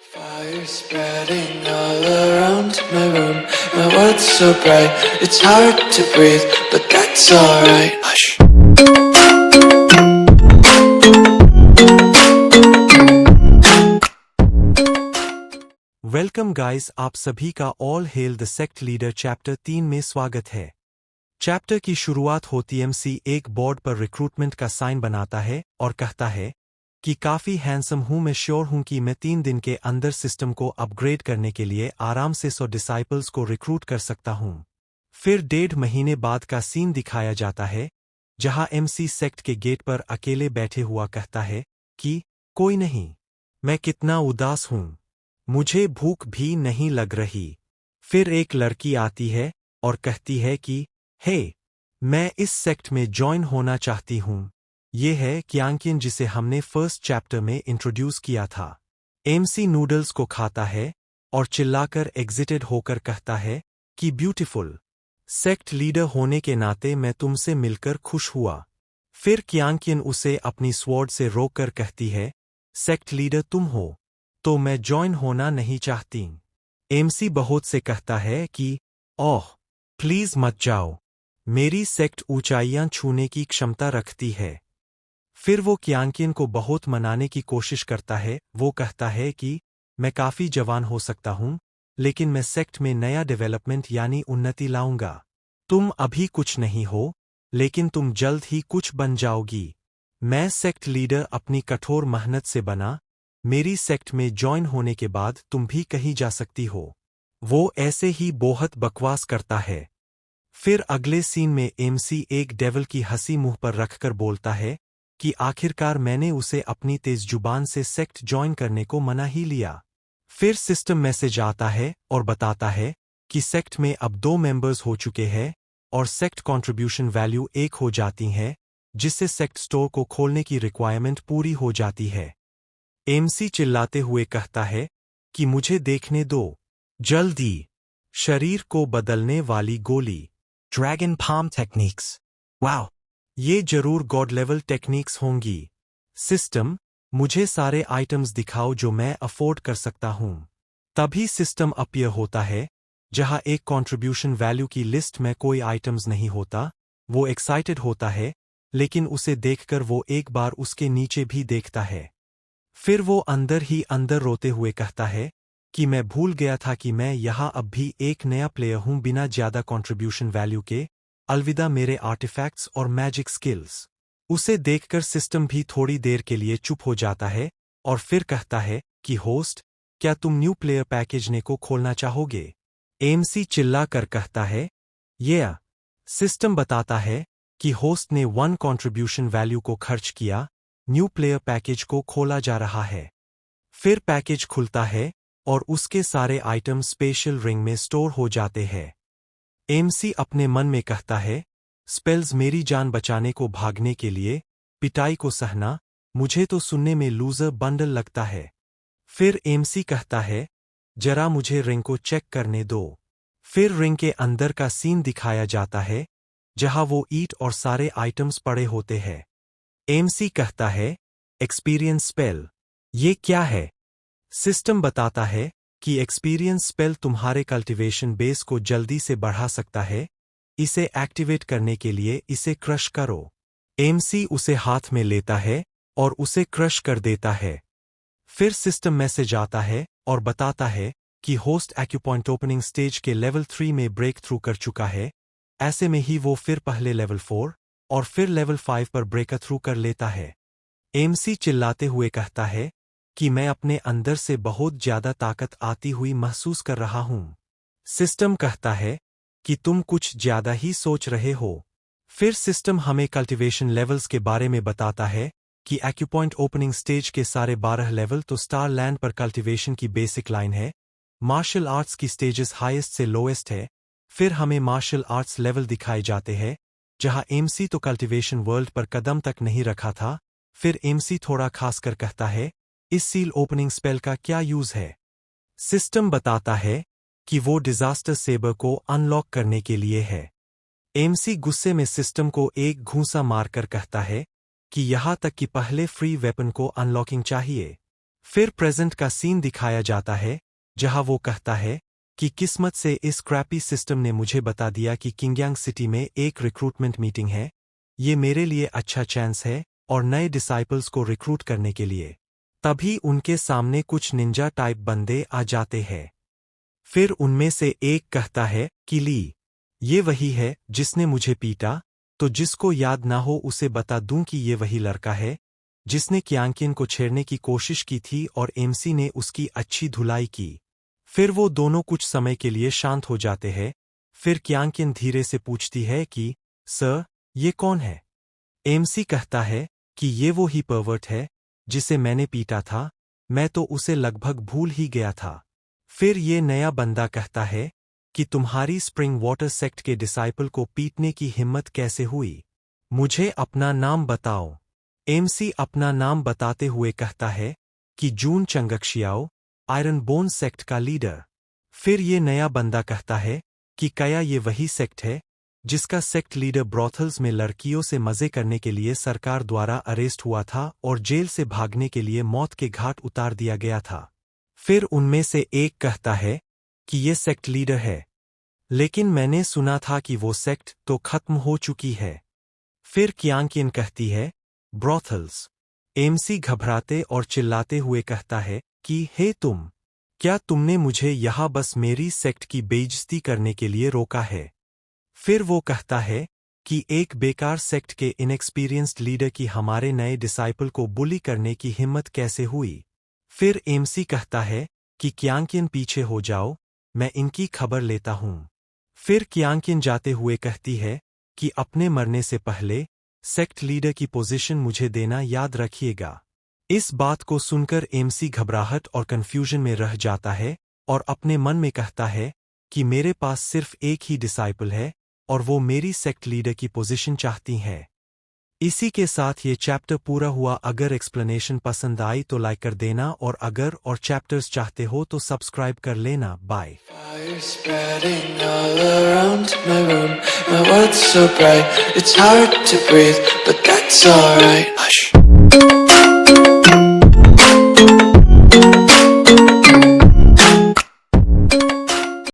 Fire spreading all around my room. My world's so bright, it's hard to breathe, but that's alright. Hush. Welcome guys, आप सभी का all hello the sect leader chapter 3 में स्वागत है। Chapter की शुरुआत होती एमसी एक बोर्ड पर रिक्रूटमेंट का साइन बनाता है और कहता है कि काफ़ी हैंडसम हूं, मैं श्योर हूं कि मैं 3 दिन के अंदर सिस्टम को अपग्रेड करने के लिए आराम से 100 डिसाइपल्स को रिक्रूट कर सकता हूं। फिर 1.5 महीने बाद का सीन दिखाया जाता है जहां एमसी सेक्ट के गेट पर अकेले बैठे हुआ कहता है कि कोई नहीं, मैं कितना उदास हूं, मुझे भूख भी नहीं लग रही। फिर एक लड़की आती है और कहती है कि हे, मैं इस सेक्ट में ज्वाइन होना चाहती हूं। ये है क्यांकिन जिसे हमने फर्स्ट चैप्टर में इंट्रोड्यूस किया था। एमसी नूडल्स को खाता है और चिल्लाकर एग्जिटेड होकर कहता है कि ब्यूटीफुल सेक्ट लीडर होने के नाते मैं तुमसे मिलकर खुश हुआ। फिर क्यांकिन उसे अपनी स्वॉर्ड से रोककर कहती है, सेक्ट लीडर तुम हो तो मैं ज्वाइन होना नहीं चाहती। एमसी बहुत से कहता है कि ओह प्लीज मत जाओ, मेरी सेक्ट ऊंचाइयां छूने की क्षमता रखती है। फिर वो क्यांकिन को बहुत मनाने की कोशिश करता है। वो कहता है कि मैं काफ़ी जवान हो सकता हूं, लेकिन मैं सेक्ट में नया डेवलपमेंट यानी उन्नति लाऊंगा। तुम अभी कुछ नहीं हो, लेकिन तुम जल्द ही कुछ बन जाओगी। मैं सेक्ट लीडर अपनी कठोर मेहनत से बना, मेरी सेक्ट में ज्वाइन होने के बाद तुम भी कहीं जा सकती हो। वो ऐसे ही बहुत बकवास करता है। फिर अगले सीन में एमसी एक डेविल की हंसी मुंह पर रखकर बोलता है कि आखिरकार मैंने उसे अपनी तेज जुबान से सेक्ट ज्वाइन करने को मना ही लिया। फिर सिस्टम मैसेज आता है और बताता है कि सेक्ट में अब 2 मेंबर्स हो चुके हैं और सेक्ट कंट्रीब्यूशन वैल्यू 1 हो जाती है, जिससे सेक्ट स्टोर को खोलने की रिक्वायरमेंट पूरी हो जाती है। एमसी चिल्लाते हुए कहता है कि मुझे देखने दो, जल्दी शरीर को बदलने वाली गोली, ड्रैगन पाम टेक्निक्स। वाओ, ये जरूर गॉड लेवल टेक्निक्स होंगी। सिस्टम, मुझे सारे आइटम्स दिखाओ जो मैं अफोर्ड कर सकता हूं। तभी सिस्टम अपीयर होता है जहां एक कंट्रीब्यूशन वैल्यू की लिस्ट में कोई आइटम्स नहीं होता। वो एक्साइटेड होता है, लेकिन उसे देखकर वो एक बार उसके नीचे भी देखता है। फिर वो अंदर ही अंदर रोते हुए कहता है कि मैं भूल गया था कि मैं यहाँ अब भी एक नया प्लेयर हूँ बिना ज्यादा कंट्रीब्यूशन वैल्यू के। अलविदा मेरे आर्टिफैक्ट्स और मैजिक स्किल्स। उसे देखकर सिस्टम भी थोड़ी देर के लिए चुप हो जाता है और फिर कहता है कि होस्ट, क्या तुम न्यू प्लेयर पैकेज ने को खोलना चाहोगे? एमसी चिल्ला कर कहता है ये। सिस्टम बताता है कि होस्ट ने 1 कंट्रीब्यूशन वैल्यू को खर्च किया, न्यू प्लेयर पैकेज को खोला जा रहा है। फिर पैकेज खुलता है और उसके सारे आइटम स्पेशल रिंग में स्टोर हो जाते हैं। एमसी अपने मन में कहता है, स्पेल्स मेरी जान बचाने को भागने के लिए, पिटाई को सहना, मुझे तो सुनने में लूजर बंडल लगता है। फिर एमसी कहता है, जरा मुझे रिंग को चेक करने दो। फिर रिंग के अंदर का सीन दिखाया जाता है जहां वो ईट और सारे आइटम्स पड़े होते हैं। एमसी कहता है, एक्सपीरियंस स्पेल, ये क्या है? सिस्टम बताता है कि एक्सपीरियंस स्पेल तुम्हारे कल्टीवेशन बेस को जल्दी से बढ़ा सकता है। इसे एक्टिवेट करने के लिए इसे क्रश करो। एमसी उसे हाथ में लेता है और उसे क्रश कर देता है। फिर सिस्टम मैसेज आता है और बताता है कि होस्ट एक्यूपॉइंट ओपनिंग स्टेज के लेवल 3 में ब्रेक थ्रू कर चुका है। ऐसे में ही वो फिर पहले लेवल 4 और फिर लेवल 5 पर ब्रेक थ्रू कर लेता है। एमसी चिल्लाते हुए कहता है कि मैं अपने अंदर से बहुत ज्यादा ताकत आती हुई महसूस कर रहा हूं। सिस्टम कहता है कि तुम कुछ ज्यादा ही सोच रहे हो। फिर सिस्टम हमें कल्टीवेशन लेवल्स के बारे में बताता है कि एक्यूपॉइंट ओपनिंग स्टेज के सारे 12 लेवल तो स्टार लैंड पर कल्टीवेशन की बेसिक लाइन है। मार्शल आर्ट्स की स्टेजेस हाईएस्ट से लोएस्ट है। फिर हमें मार्शल आर्ट्स लेवल दिखाए जाते हैं जहां एमसी तो कल्टीवेशन वर्ल्ड पर कदम तक नहीं रखा था। फिर एमसी थोड़ा खासकर कहता है, इस सील ओपनिंग स्पेल का क्या यूज है? सिस्टम बताता है कि वो डिजास्टर सेबर को अनलॉक करने के लिए है। एमसी गुस्से में सिस्टम को एक घूंसा मारकर कहता है कि यहां तक कि पहले फ्री वेपन को अनलॉकिंग चाहिए। फिर प्रेजेंट का सीन दिखाया जाता है जहां वो कहता है कि किस्मत से इस क्रैपी सिस्टम ने मुझे बता दिया कि किंगयांग सिटी में एक रिक्रूटमेंट मीटिंग है। ये मेरे लिए अच्छा चांस है और नए डिसाइपल्स को रिक्रूट करने के लिए। तभी उनके सामने कुछ निंजा टाइप बंदे आ जाते हैं। फिर उनमें से एक कहता है कि ली, ये वही है जिसने मुझे पीटा, तो जिसको याद ना हो उसे बता दूं कि ये वही लड़का है जिसने क्यांकिन को छेड़ने की कोशिश की थी और एमसी ने उसकी अच्छी धुलाई की। फिर वो दोनों कुछ समय के लिए शांत हो जाते हैं। फिर क्यांकिन धीरे से पूछती है कि सर, ये कौन है? एमसी कहता है कि ये वो ही परवर्ट है जिसे मैंने पीटा था, मैं तो उसे लगभग भूल ही गया था। फिर ये नया बंदा कहता है कि तुम्हारी स्प्रिंग वाटर सेक्ट के डिसाइपल को पीटने की हिम्मत कैसे हुई? मुझे अपना नाम बताओ। एमसी अपना नाम बताते हुए कहता है कि जून चंगक्शियाओ, आयरन बोन सेक्ट का लीडर। फिर ये नया बंदा कहता है कि क्या ये वही सेक्ट है जिसका सेक्ट लीडर ब्रॉथल्स में लड़कियों से मजे करने के लिए सरकार द्वारा अरेस्ट हुआ था और जेल से भागने के लिए मौत के घाट उतार दिया गया था। फिर उनमें से एक कहता है कि ये सेक्ट लीडर है, लेकिन मैंने सुना था कि वो सेक्ट तो खत्म हो चुकी है। फिर क्यांकिन कहती है ब्रॉथल्स। एमसी घबराते और चिल्लाते हुए कहता है कि हे तुम, क्या तुमने मुझे यहां बस मेरी सेक्ट की बेइज्जती करने के लिए रोका है? फिर वो कहता है कि एक बेकार सेक्ट के इनएक्सपीरियंस्ड लीडर की हमारे नए डिसाइपल को बुली करने की हिम्मत कैसे हुई? फिर एमसी कहता है कि क्यांकिन पीछे हो जाओ, मैं इनकी खबर लेता हूं। फिर क्यांकिन जाते हुए कहती है कि अपने मरने से पहले सेक्ट लीडर की पोजीशन मुझे देना याद रखिएगा। इस बात को सुनकर एमसी घबराहट और कंफ्यूजन में रह जाता है और अपने मन में कहता है कि मेरे पास सिर्फ एक ही डिसाइपल है और वो मेरी सेक्ट लीडर की पोजीशन चाहती है। इसी के साथ ये चैप्टर पूरा हुआ। अगर एक्सप्लेनेशन पसंद आई तो लाइक कर देना और अगर और चैप्टर्स चाहते हो तो सब्सक्राइब कर लेना। Bye. Fire spreading all around my room. My world's so bright, it's hard to breathe, but that's alright.